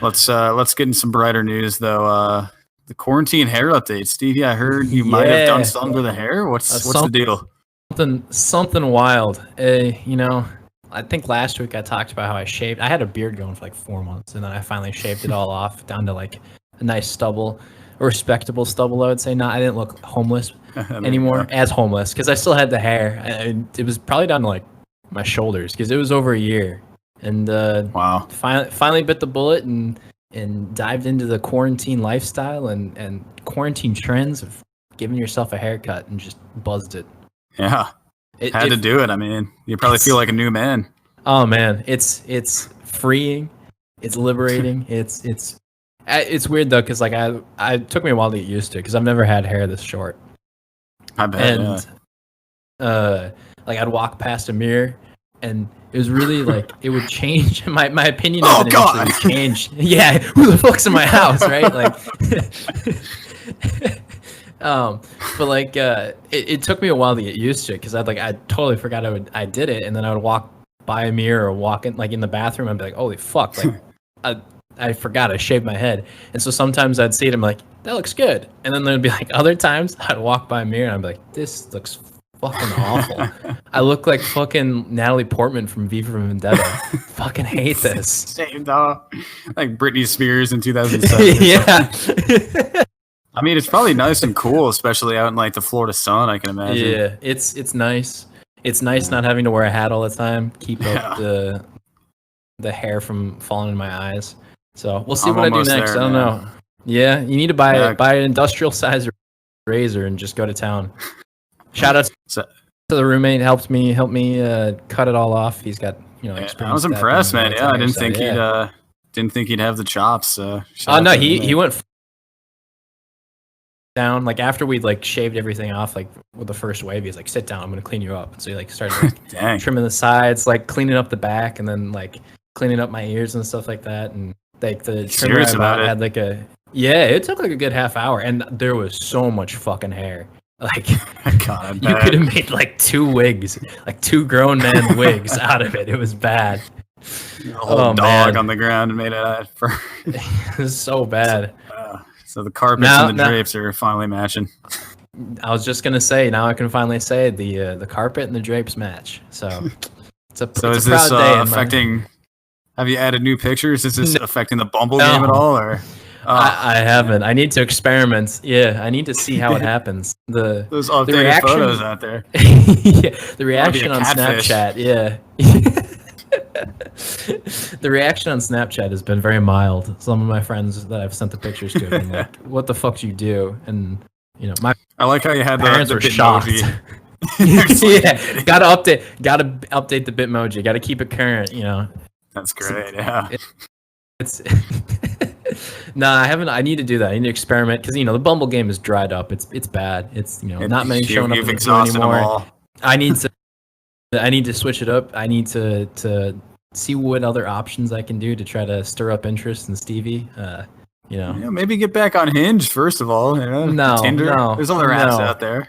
Let's get in some brighter news though. The quarantine hair update, Stevie. I heard you might have done something with the hair. What's the deal? Something wild. I think last week I talked about how I shaved. I had a beard going for like 4 months, and then I finally shaved it all off down to like a nice stubble, a respectable stubble, I would say. I didn't look homeless anymore, as homeless, because I still had the hair. It was probably down to like my shoulders because it was over a year. And wow, finally bit the bullet and dived into the quarantine lifestyle and quarantine trends of giving yourself a haircut and just buzzed it. Yeah. Had to do it. I mean, you probably feel like a new man. Oh man, it's freeing, it's liberating. It's weird though, because like it took me a while to get used to it because I've never had hair this short. I bet. And like I'd walk past a mirror, and it was really like it would change my opinion of it. God. Would change. Yeah, who the fuck's in my house, right? Like. But like it took me a while to get used to it because I totally forgot I did it, and then I would walk by a mirror or walk in like in the bathroom and be like, holy fuck, like I forgot I shaved my head. And so sometimes I'd see it and be like, that looks good, and then there'd be like other times I'd walk by a mirror and I'd be like, this looks fucking awful. I look like fucking Natalie Portman from V for Vendetta. Fucking hate this. Same dog. Like Britney Spears in 2007. Yeah. I mean, it's probably nice and cool, especially out in like the Florida sun, I can imagine. Yeah, it's nice. It's nice not having to wear a hat all the time. Keep up the hair from falling in my eyes. So we'll see what I do next. I don't know. Yeah, you need to buy an industrial size razor and just go to town. Shout out to the roommate. Helped me cut it all off. He's got experience. I was impressed, man. Yeah, I didn't think he'd have the chops. No, he went down like after we'd like shaved everything off like with the first wave. He's like, sit down, I'm gonna clean you up. And so he like started like trimming the sides, like cleaning up the back, and then like cleaning up my ears and stuff like that. And like the trimmer had like it took like a good half hour, and there was so much fucking hair. Like God, you could have made like 2 wigs, like 2 grown men wigs out of it. It was bad. A whole dog on the ground and made it for it was so bad. So the carpets and the drapes are finally matching. I was just gonna say, now I can finally say the carpet and the drapes match. So it's a is this affecting? Have you added new pictures? Is this affecting the Bumble game at all? Or I haven't. I need to experiment. Yeah, I need to see how it happens. Those updated photos out there. Yeah, the reaction on Snapchat. Yeah. The reaction on Snapchat has been very mild. Some of my friends that I've sent the pictures to have been like, what the fuck do you do? And I like how you had parents were shocked. Yeah, gotta update the Bitmoji. Gotta keep it current. That's great. Yeah. It's no, I haven't. I need to do that. I need to experiment because the Bumble game is dried up. It's bad. It's not many showing up in the queue anymore. I need to switch it up. I need to see what other options I can do to try to stir up interest in Stevey. Maybe get back on Hinge first of all. No, Tinder. No, there's other apps out there.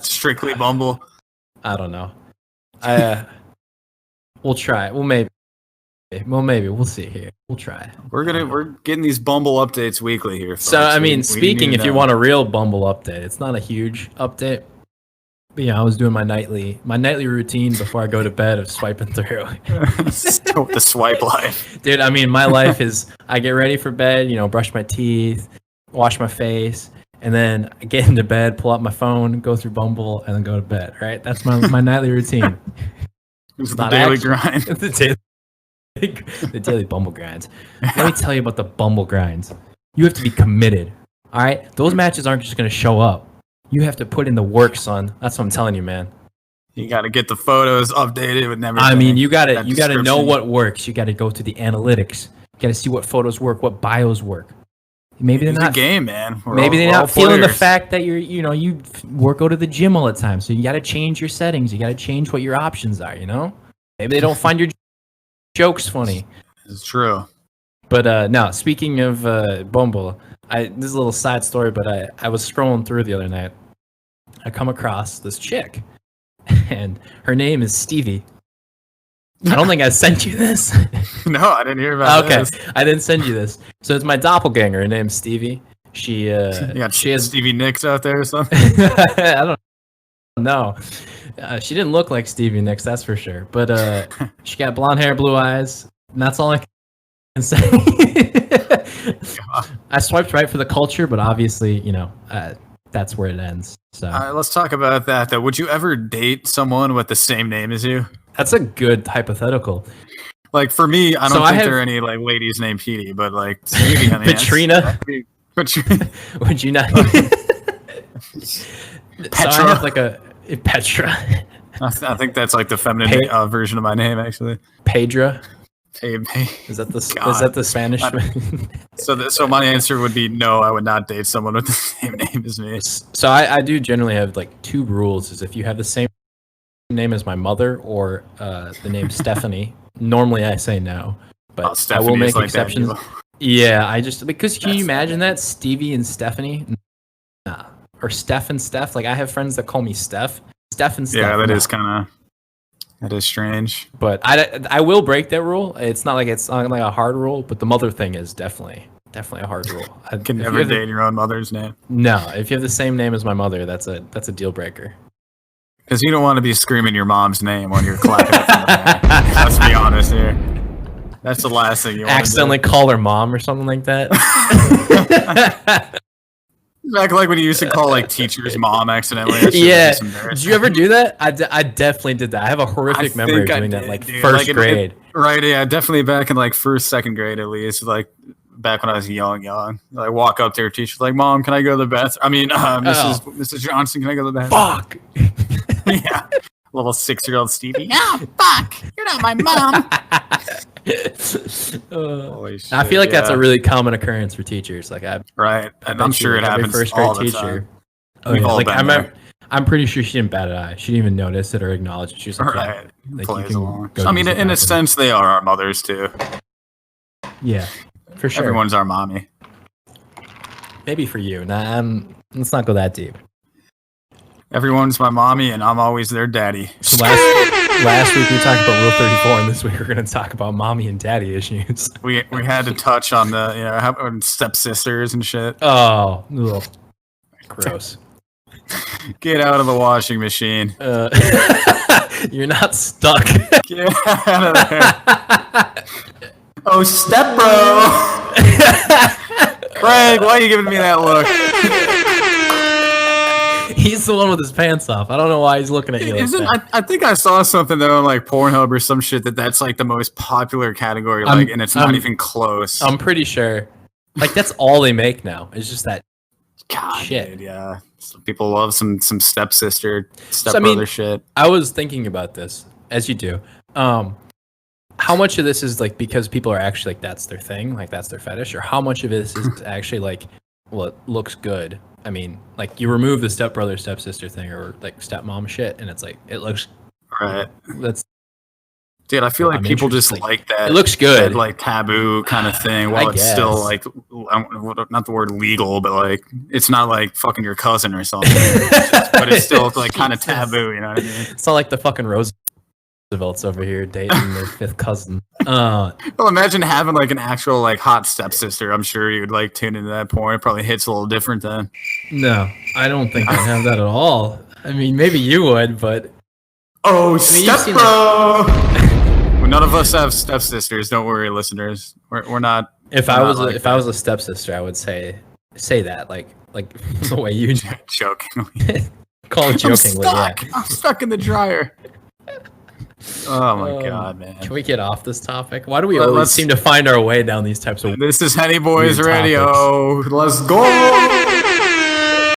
Strictly Bumble. I don't know. We'll try. Maybe. We'll see here. We'll try. We're getting these Bumble updates weekly here. Folks. So I mean, speaking, if you want a real Bumble update, it's not a huge update. But I was doing my nightly routine before I go to bed of swiping through. The swipe life. Dude, I mean, my life is I get ready for bed, brush my teeth, wash my face, and then I get into bed, pull out my phone, go through Bumble, and then go to bed, right? That's my nightly routine. It's the daily grind. The daily Bumble grinds. Let me tell you about the Bumble grinds. You have to be committed, all right? Those matches aren't just going to show up. You have to put in the work, son. That's what I'm telling you, man. You got to get the photos updated with everything. I mean, you got to know what works. You got to go to the analytics. You got to see what photos work, what bios work. Maybe they're not a game, man. Maybe they're not feeling the fact that you go to the gym all the time. So you got to change your settings. You got to change what your options are. Maybe they don't find your jokes funny. It's true. But no, speaking of Bumble, this is a little side story, but I was scrolling through the other night. I come across this chick, and her name is Stevey. I don't think I sent you this. No, I didn't hear about this. Okay, I didn't send you this. So it's my doppelganger. Her name's Stevey. She has Stevie Nicks out there or something. I don't know. She didn't look like Stevie Nicks, that's for sure. But she got blonde hair, blue eyes, and that's all I can say. I swiped right for the culture, but obviously, that's where it ends. So let's talk about that, though. Would you ever date someone with the same name as you? That's a good hypothetical. Like for me, I don't think there are any like ladies named Petey, but like maybe Petrina. Would you not? Petra. So I have like a Petra. I think that's like the feminine version of my name, actually. Pedra. Is that the Spanish? So my answer would be no. I would not date someone with the same name as me. So I do generally have like two rules: is if you have the same name as my mother or the name Stephanie. Normally I say no, but I will make exceptions. Yeah, I just because can you imagine that Stevie and Stephanie? Nah. Or Steph and Steph. Like I have friends that call me Steph. Steph and Steph. Yeah, that is strange. But I will break that rule. It's not like a hard rule, but the mother thing is definitely a hard rule. I can never date your own mother's name. No, if you have the same name as my mother, that's a deal breaker. Because you don't want to be screaming your mom's name when you're clapping it from the back. Let's be honest here. That's the last thing you want to do. Accidentally call her mom or something like that. Back like when you used to call like teacher's mom accidentally. Yeah. Did you ever do that? I definitely did that. I have a horrific memory of doing that like first grade. Right, yeah, definitely back in like first, second grade at least. Like back when I was young. I walk up to her teacher like, "Mom, can I go to the bathroom? I mean, Mrs. Johnson, can I go to the bathroom?" Fuck. Yeah. Little 6-year-old Stevie. Oh, fuck. You're not my mom. Holy shit, I feel like that's a really common occurrence for teachers. Like I'm sure it happens first grade all the teacher. Oh, yeah. Like I'm pretty sure she didn't bat an eye. She didn't even notice it or acknowledge it. She was like, right. Like I mean, in a sense, they are our mothers too. Yeah, for sure. Everyone's our mommy. Maybe for you. Let's not go that deep. Everyone's my mommy, and I'm always their daddy. So last week we talked about Rule 34, and this week we're going to talk about mommy and daddy issues. We had to touch on the stepsisters and shit. Oh, ugh. Gross. Get out of the washing machine. You're not stuck. Get out of there. Oh, step bro. Craig, why are you giving me that look? He's the one with his pants off. I don't know why he's looking at you like that. I think I saw something though on like Pornhub or some shit that's like the most popular category, and it's not even close. I'm pretty sure. Like that's all they make now. It's just that shit. Dude, yeah. Some people love some stepsister, stepbrother shit. I was thinking about this, as you do. How much of this is like because people are actually like that's their thing, like that's their fetish, or how much of this is actually like, well, it looks good. I mean, like you remove the stepbrother, stepsister thing, or like stepmom shit, and it's like it looks right. Dude, I feel like people just like that. It looks good, that, like taboo kind of thing. While it's still like not the word legal, but like it's not like fucking your cousin or something. But it's still like kind of taboo. You know what I mean? It's not like the fucking Roosevelts over here dating their fifth cousin. Well, imagine having like an actual like hot stepsister. I'm sure you'd like tune into that porn. It probably hits a little different then. No, I don't think I have that at all. I mean, maybe you would, but step bro. None of us have stepsisters. Don't worry, listeners. We're not. If I was a stepsister, I would say that like the way you jokingly call it jokingly. I'm stuck in the dryer. Oh my god, man! Can we get off this topic? Why do we always seem to find our way down these types of? This is Henny Boyz Radio. Let's go.